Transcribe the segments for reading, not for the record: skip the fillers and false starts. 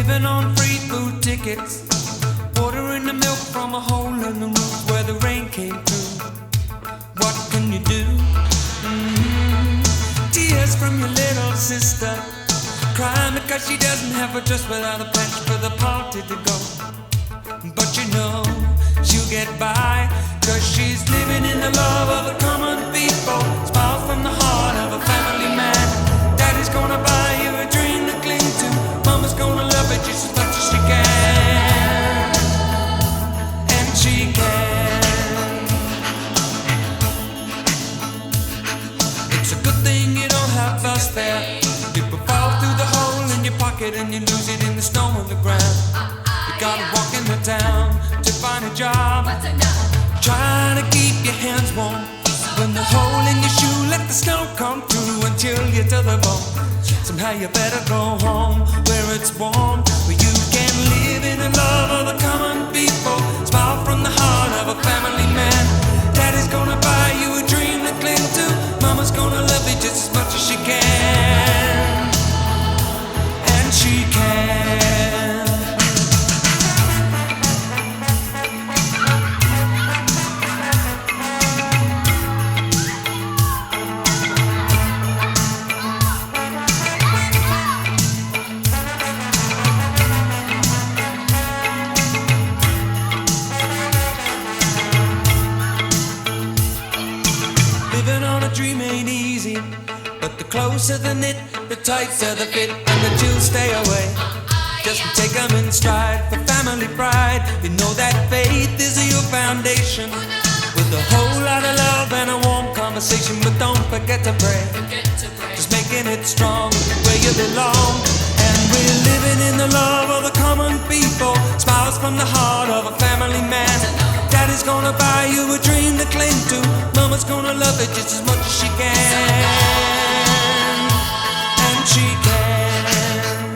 living on free food tickets, watering the milk from a hole in the roof where the rain came through. What can you do? Tears from your little sister, crying because she doesn't have a dress without a patch for the party to go. But you know she'll get by, cause she's living in the love of the common people. Smiles from the heart of a family man. Daddy's gonna buy you a dream to cling to. Mama's gonna love it just as much as she can. And she can. It's a good thing you don't have fuss there. People fall through the hole in your pocket and you lose it in the snow on the ground. You gotta walk in the town to find a job, trying to keep your hands warm. When the hole in your shoe, let the snow come through and chill you to the bone. Somehow you better go home where it's warm, where you can live in the love of the common people. Smile from the heart of a family man. Daddy's gonna buy you a dream to cling to. Mama's gonna love you just as much as she can. And she can. Dream ain't easy, but the closer the knit, the tighter the fit, and the chills stay away. Just take them in stride for family pride. You know that faith is your foundation, with a whole lot of love and a warm conversation. But don't forget to pray, just making it strong where you belong. And we're living in the love of the common people. Smiles from the heart of a family man. Daddy's gonna buy you a dream to cling to. Mama's gonna love it just as much as she can. And she can.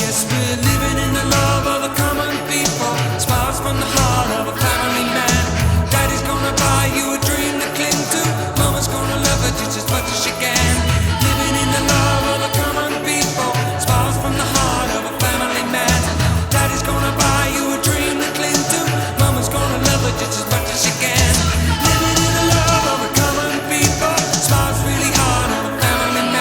Yes, we're living in the love of the common people. Smiles from the heart of a family man. Daddy's gonna buy you a dream to cling to. Mama's gonna love it just as much as she can. Living in the love of the common people. Smiles from the heart of a family man. Daddy's gonna buy you a dream to cling to. Mama's gonna love it just as much as she can. Living in the love of the common people. Smiles really hard on a family man.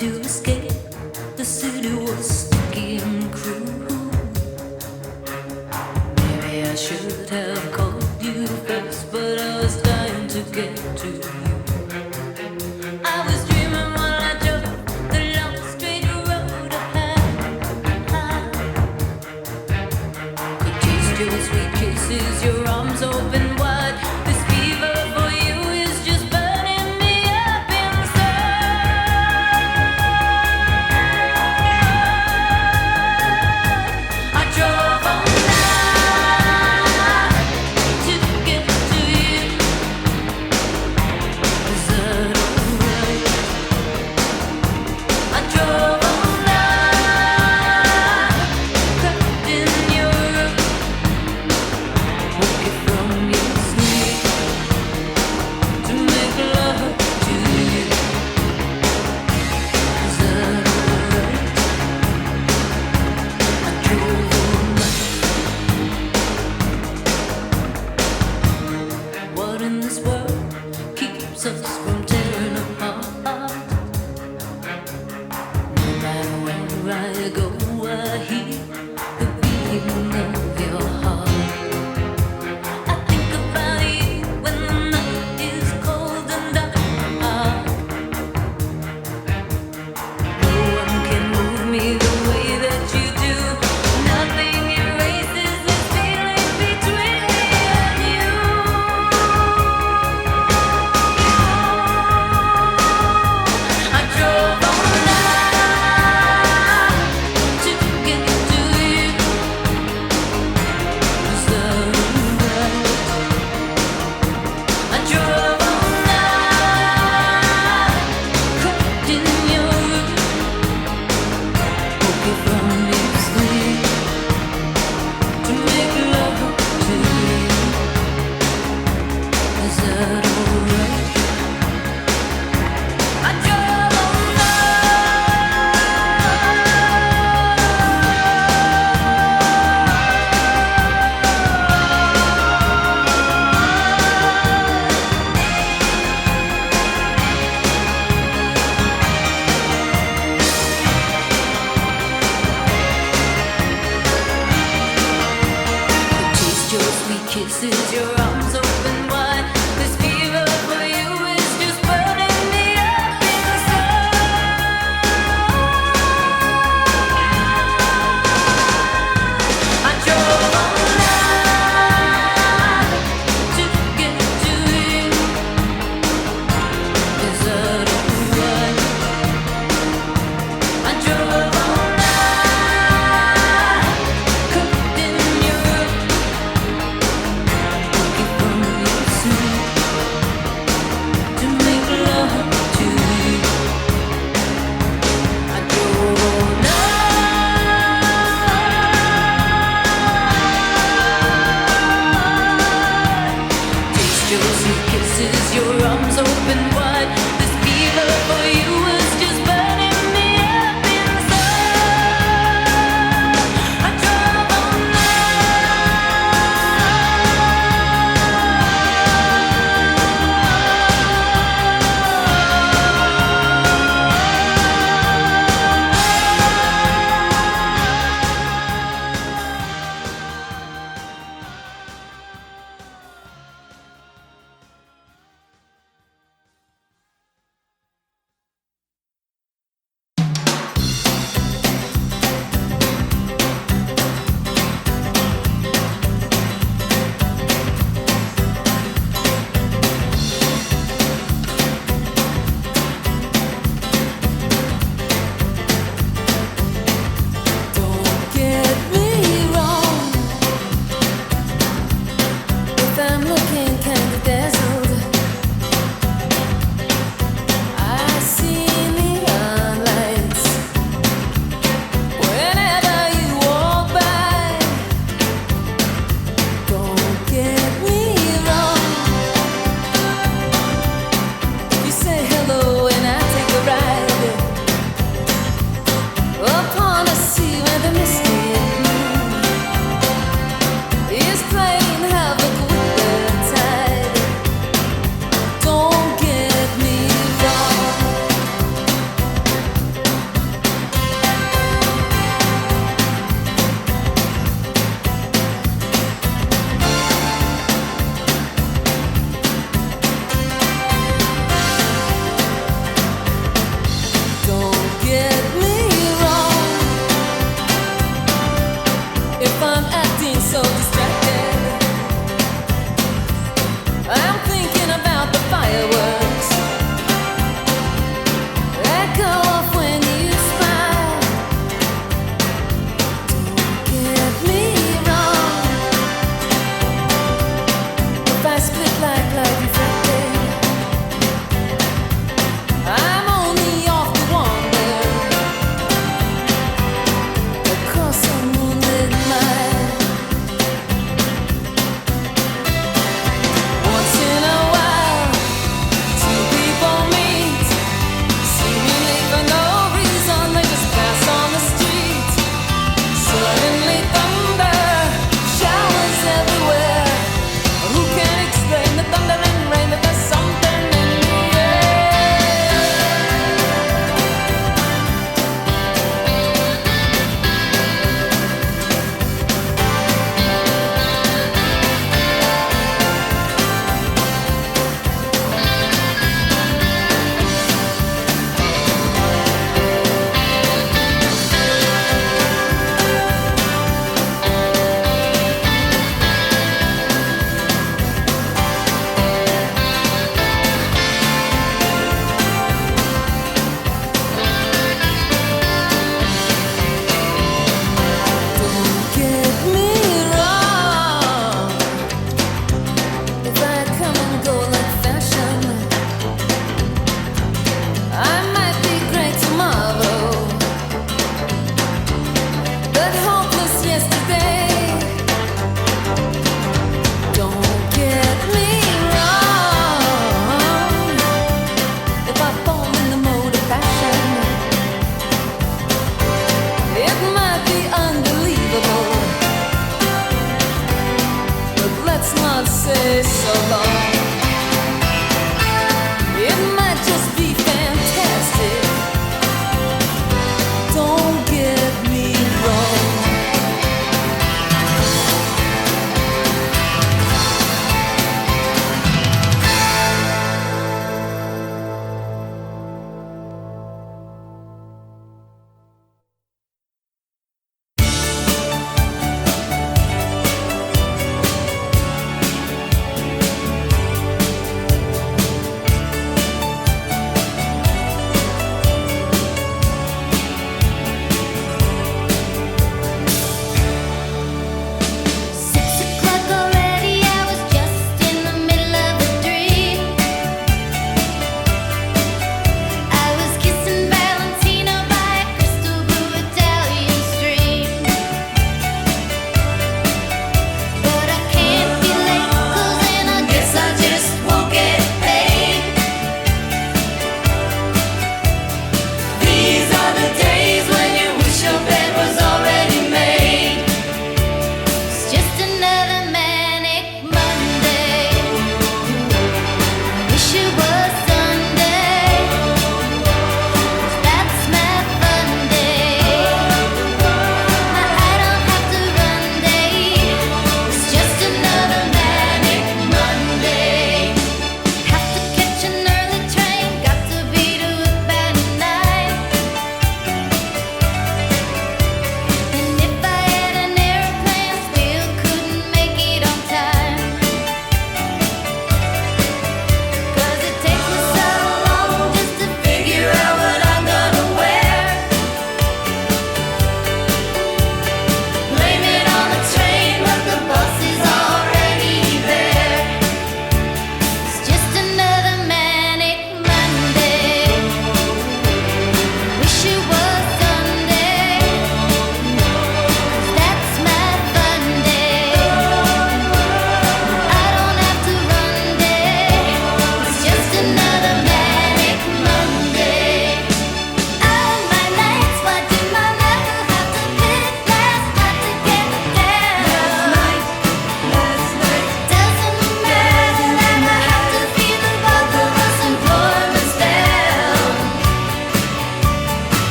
to escape. The city was sticky and cruel. Maybe I should have called you first, but I was dying to get to you. I was dreaming while I drove the long straight road ahead. Could taste your sweet kisses, your arms open wide. This fever for you is just burning me up inside. I drove all night to get to you. Is that alright? I drove all night, trapped in your room, woke you from your sleep to make love to you. Is that alright? I drove all night. What in this world keeps us from tearing apart? No matter where I go, I hear the beating of your heart. I think about you when the night is cold and dark. No one can move me the way that you do. Nothing erases this feeling between me and you. I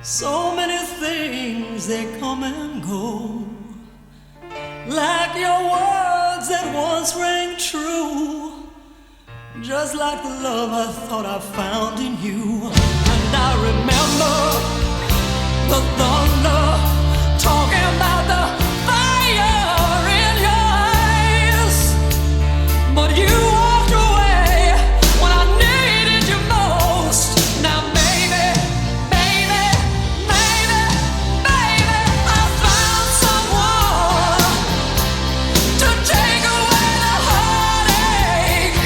So many things they come and go, like your words that once rang true, just like the love I thought I found in you. And I remember the thunder talking about the fire in your eyes, but you walked away when I needed you most. Now maybe, baby, maybe, baby, I found someone to take away the heartache,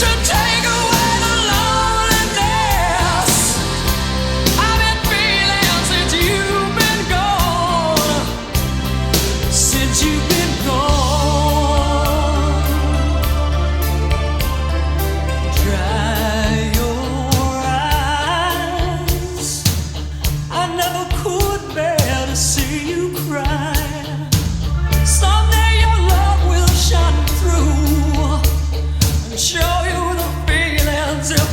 to take away the loneliness I've been feeling since you've been gone, since you've been gone. Dry your eyes, I never could bear to see you cry. Someday your love will shine through and show you the feelings if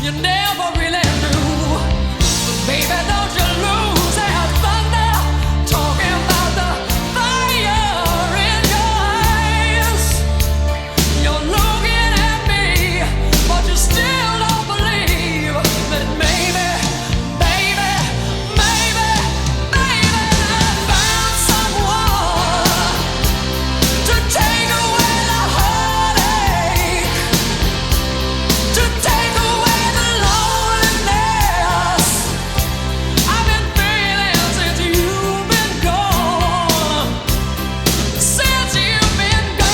you never really knew. But baby, don't you lose that thunder talking about the fire in your eyes. You're looking at me, but you still don't believe that maybe, baby, maybe, baby, I found someone to take away the heartache, to take away the loneliness I've been feeling since you've been gone, since you've been gone.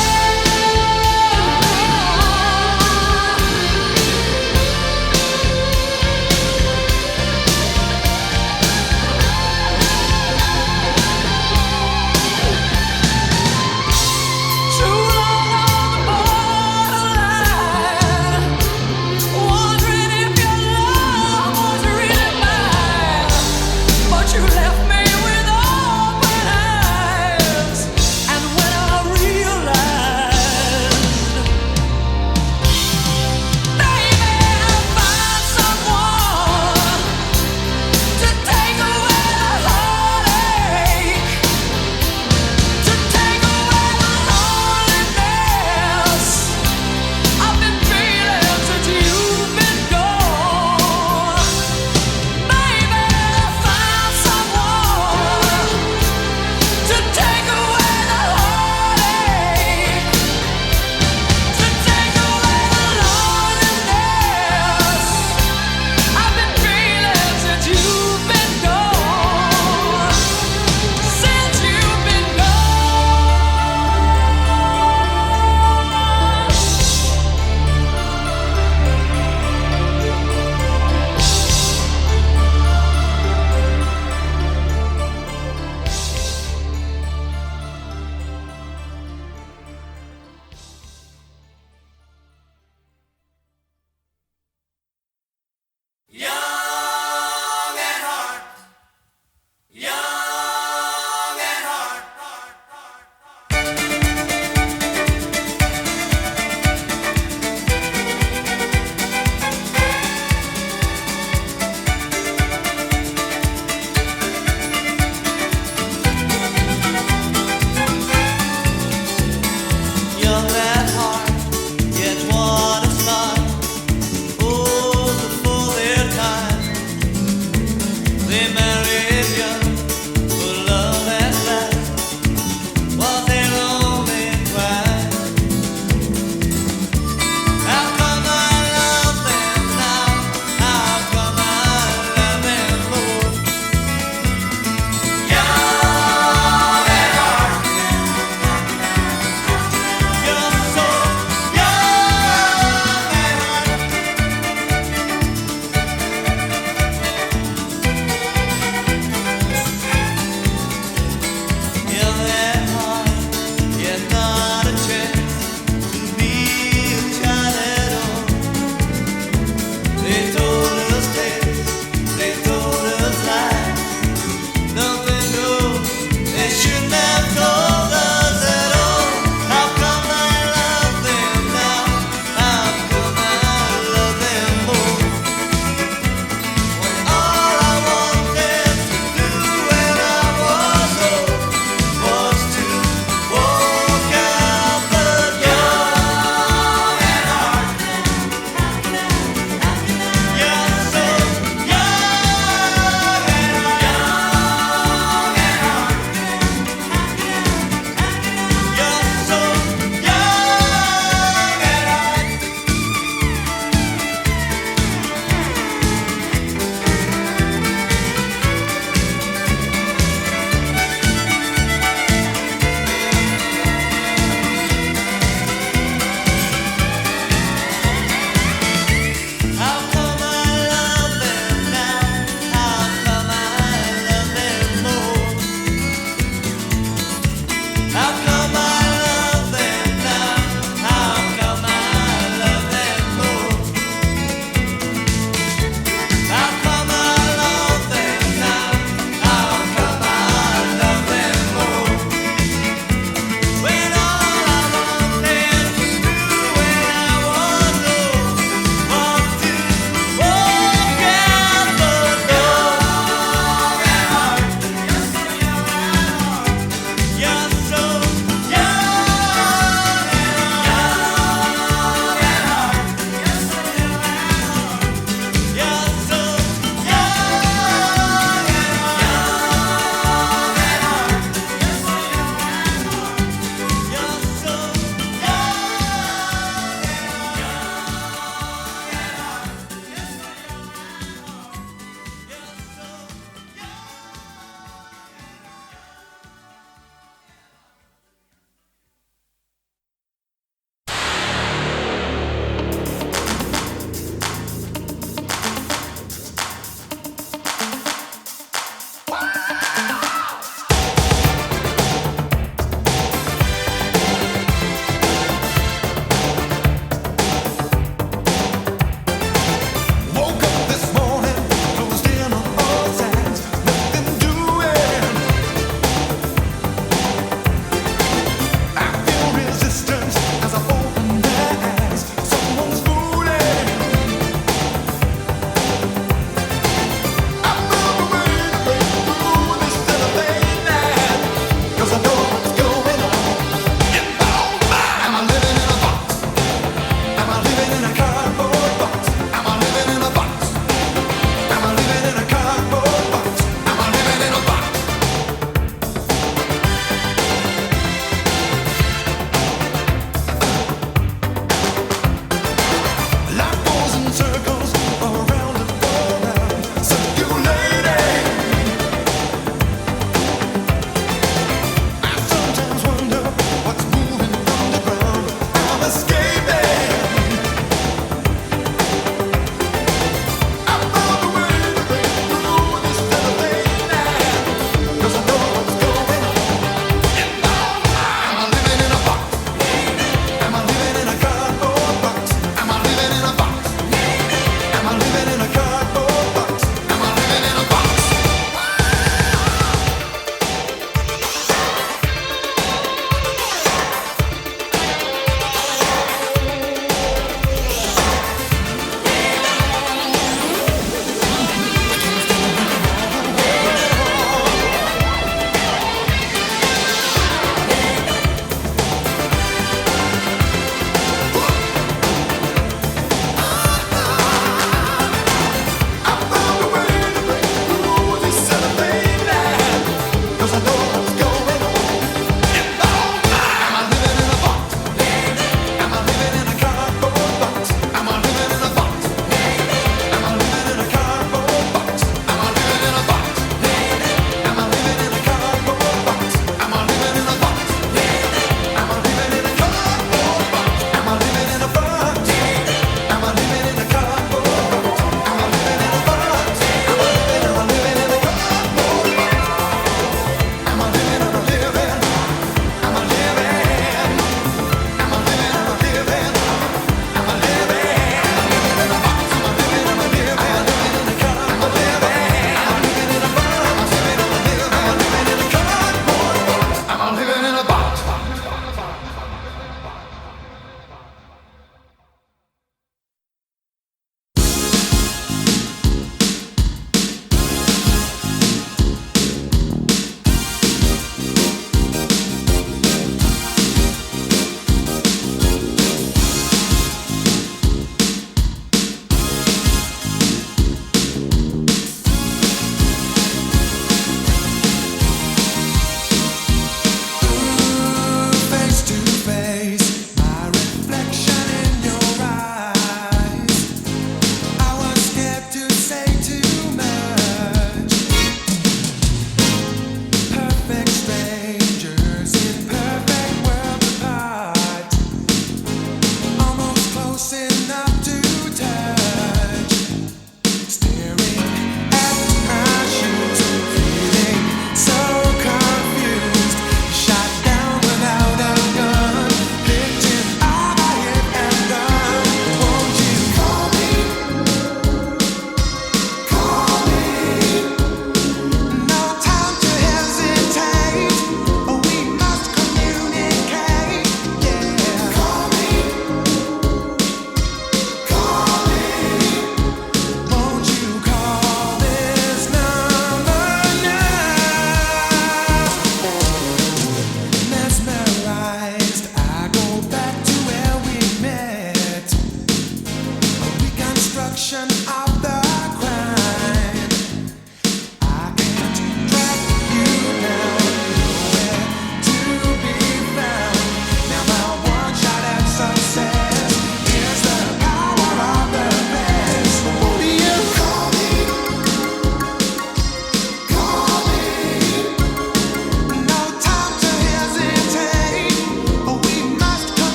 Too long on the borderline, wondering if your love was really mine, but you left me with open eyes. And when I realized, baby, I found someone to take away the heartache, to take away the loneliness I've been feeling since you've been gone. Baby, I found someone to take away the heartache, to take away the loneliness I've been feeling since you've been gone, since you've been young at heart, young at heart. Young at heart, yet want to start. Old before their time, they married young for love at last. Was their only crime? How come I love them now? How come I love them more? Young at heart, you're so young at heart.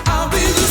I'll be the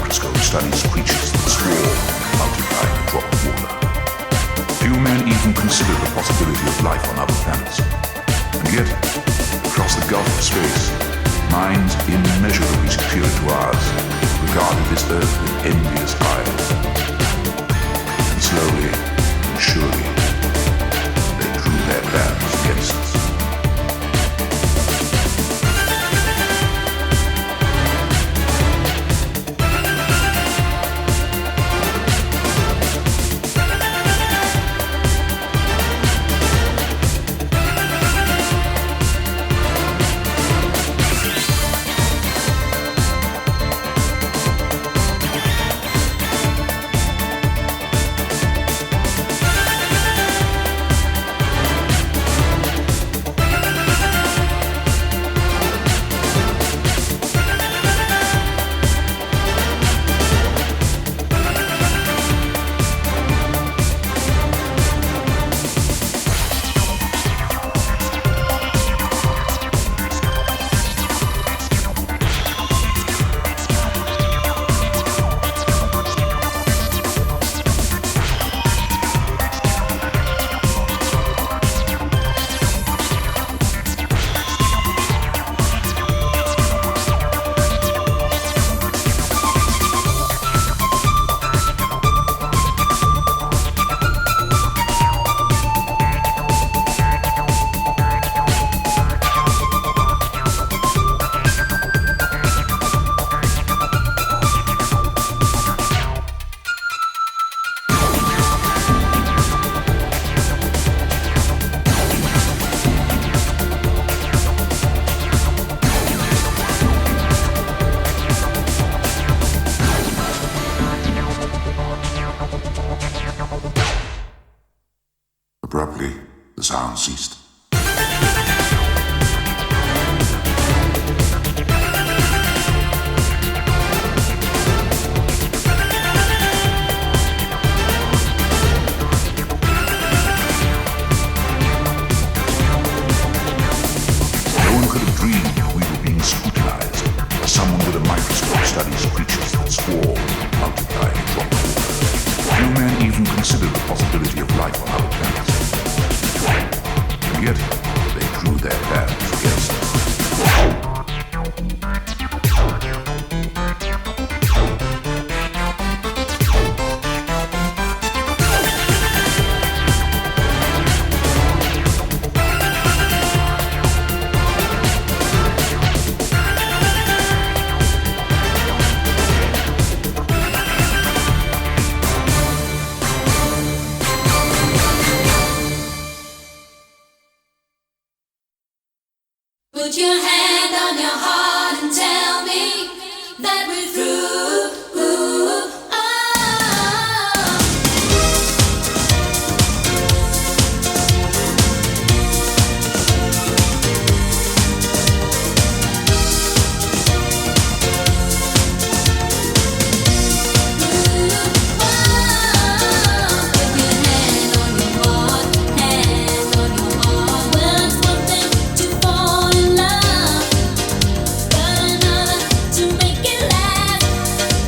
microscope studies creatures that swarm, multiply in a drop of water. Few men even consider the possibility of life on other planets. And yet, across the gulf of space, minds immeasurably superior to ours regarded this Earth with envious eyes. And slowly and surely, they drew their plans against us. Abruptly, the sound ceased. No one could have dreamed we were being scrutinized as someone with a microscope studies creatures that swarm, multiply, and drop water. Few men even considered the possibility of life on other planets. And yet, they drew their plans against us. Put your hand on your heart and tell me that we're through. Oh. Put your hand on your heart, hand on your heart. Well, it's one thing to fall in love, but another to make it last.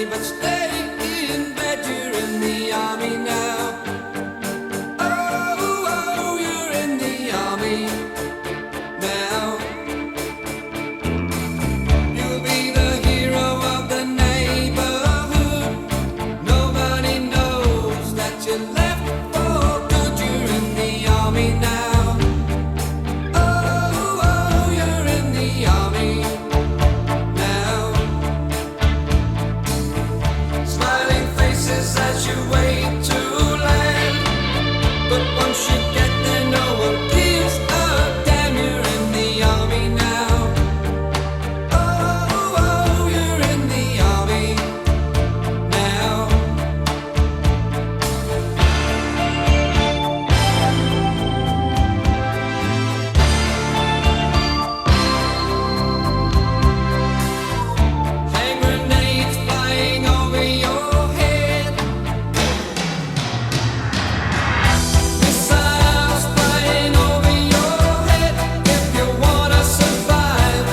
money, but stay in bed. You're in the army now. Oh, oh, you're in the army now. You'll be the hero of the neighborhood. Nobody knows that you left for good. You're in the army now. Oh, oh, you're in the army now. Smiling faces as you wait to land. But once you get there, no one gives a damn. You're in the army now. Oh, oh, you're in the army now. Hand grenades flying over your head. Missiles flying over your head. If you wanna survive,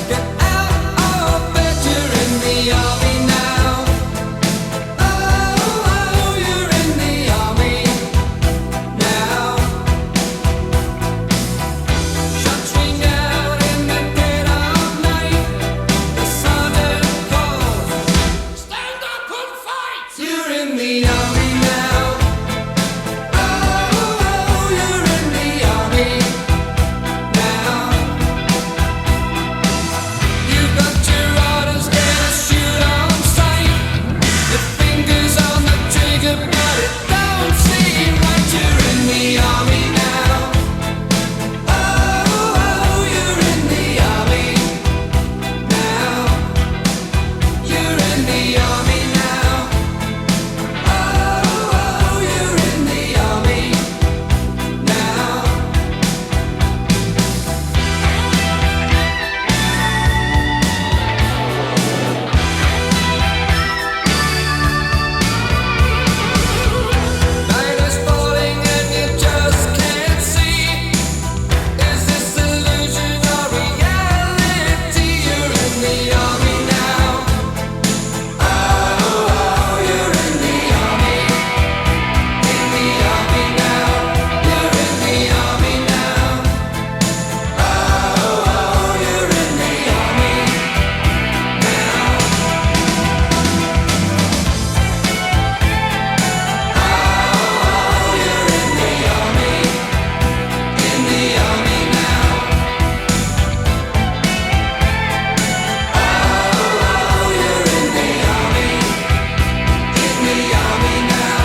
get out of bed. You're in the army now. Oh, oh, you're in the army now. Shots ring out in the dead of night. The sergeant calls, stand up and fight. You're in the army now. Oh, oh, you're in the army now. You've got your orders, get a shoot on sight. Your fingers on the trigger, but it don't seem right. You're in the army now. Oh, oh, you're in the army now. You're in the army now. Oh, oh, you're in the army now. Night is falling and you just can't see. Is this illusion or reality? You're in the army now. Oh, oh, you're in the army. In the army now. You're in the army now. Oh, oh, you're in the army now. Oh, you're in the army. In the army now. Oh, you're in the army. In the army now.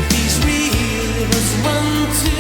These rivers run to